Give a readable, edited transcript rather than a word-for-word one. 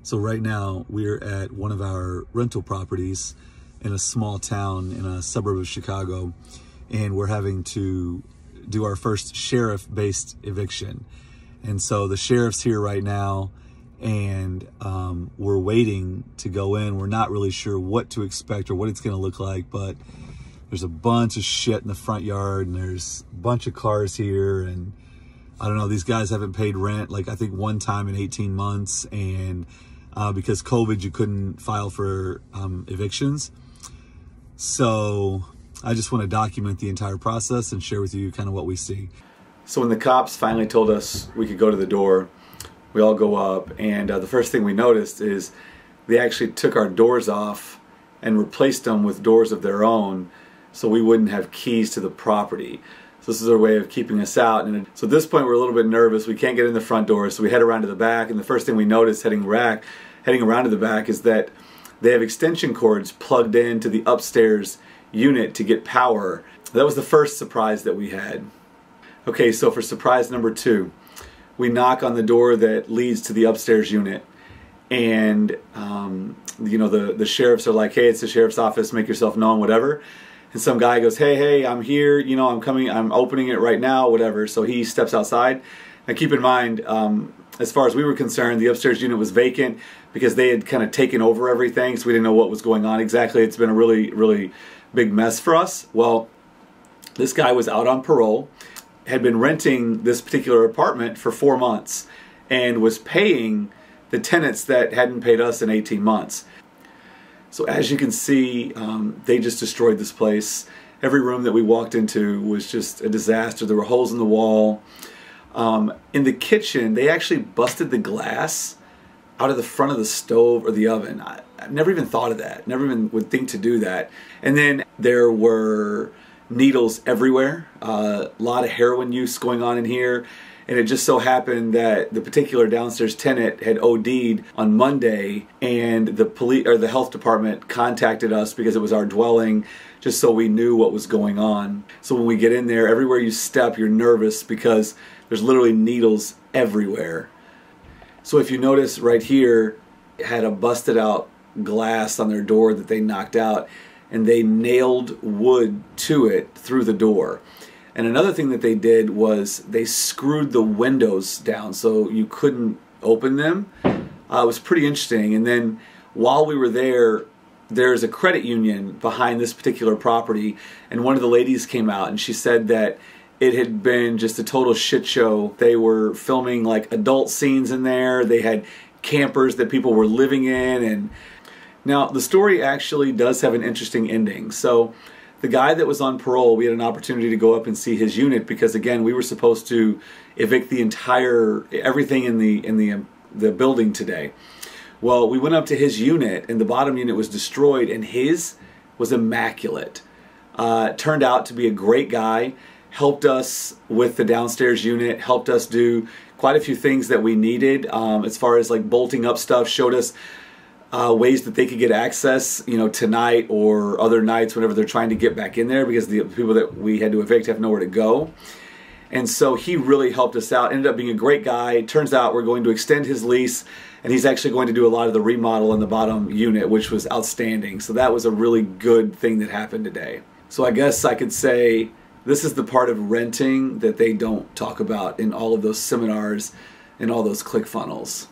So right now we're at one of our rental properties in a small town in a suburb of Chicago, and we're having to do our first sheriff-based eviction. And so the sheriff's here right now, and we're waiting to go in. We're not really sure what to expect or what it's gonna look like, but there's a bunch of shit in the front yard, and there's a bunch of cars here, and I don't know, these guys haven't paid rent, like I think one time in 18 months, and because COVID, you couldn't file for evictions. So I just want to document the entire process and share with you kind of what we see. So when the cops finally told us we could go to the door, we all go up, and the first thing we noticed is they actually took our doors off and replaced them with doors of their own so we wouldn't have keys to the property. So this is their way of keeping us out. And so at this point we're a little bit nervous. We can't get in the front door, so we head around to the back, and the first thing we notice heading around to the back is that they have extension cords plugged into the upstairs unit to get power. That was the first surprise that we had. Okay, so for surprise number 2, we knock on the door that leads to the upstairs unit, and you know, the sheriffs are like, hey, it's the sheriff's office, make yourself known, whatever. And some guy goes, hey, I'm here, you know, I'm coming, I'm opening it right now, whatever. So he steps outside. Now keep in mind, as far as we were concerned, the upstairs unit was vacant because they had kind of taken over everything, so we didn't know what was going on exactly. It's been a really, really big mess for us. Well, this guy was out on parole, had been renting this particular apartment for 4 months, and was paying the tenants that hadn't paid us in 18 months. So as you can see, they just destroyed this place. Every room that we walked into was just a disaster. There were holes in the wall. In the kitchen, they actually busted the glass out of the front of the stove or the oven. I never even thought of that. Never even would think to do that. And then there were needles everywhere. A lot of heroin use going on in here. And it just so happened that the particular downstairs tenant had OD'd on Monday, and the police or the health department contacted us because it was our dwelling, just so we knew what was going on. So when we get in there, everywhere you step, you're nervous because there's literally needles everywhere. So if you notice right here, it had a busted out glass on their door that they knocked out, and they nailed wood to it through the door. And another thing that they did was they screwed the windows down so you couldn't open them. It was pretty interesting. And then while we were there, there's a credit union behind this particular property, and one of the ladies came out and she said that it had been just a total shit show. They were filming like adult scenes in there. They had campers that people were living in. And now the story actually does have an interesting ending. So the guy that was on parole, we had an opportunity to go up and see his unit because, again, we were supposed to evict the entire, everything in the building today. Well, we went up to his unit, and the bottom unit was destroyed, and his was immaculate. Turned out to be a great guy, helped us with the downstairs unit, helped us do quite a few things that we needed as far as like bolting up stuff, showed us ways that they could get access, you know, tonight or other nights whenever they're trying to get back in there, because the people that we had to evict have nowhere to go. And so he really helped us out. Ended up being a great guy. Turns out we're going to extend his lease, and he's actually going to do a lot of the remodel in the bottom unit, which was outstanding. So that was a really good thing that happened today. So I guess I could say this is the part of renting that they don't talk about in all of those seminars and all those ClickFunnels.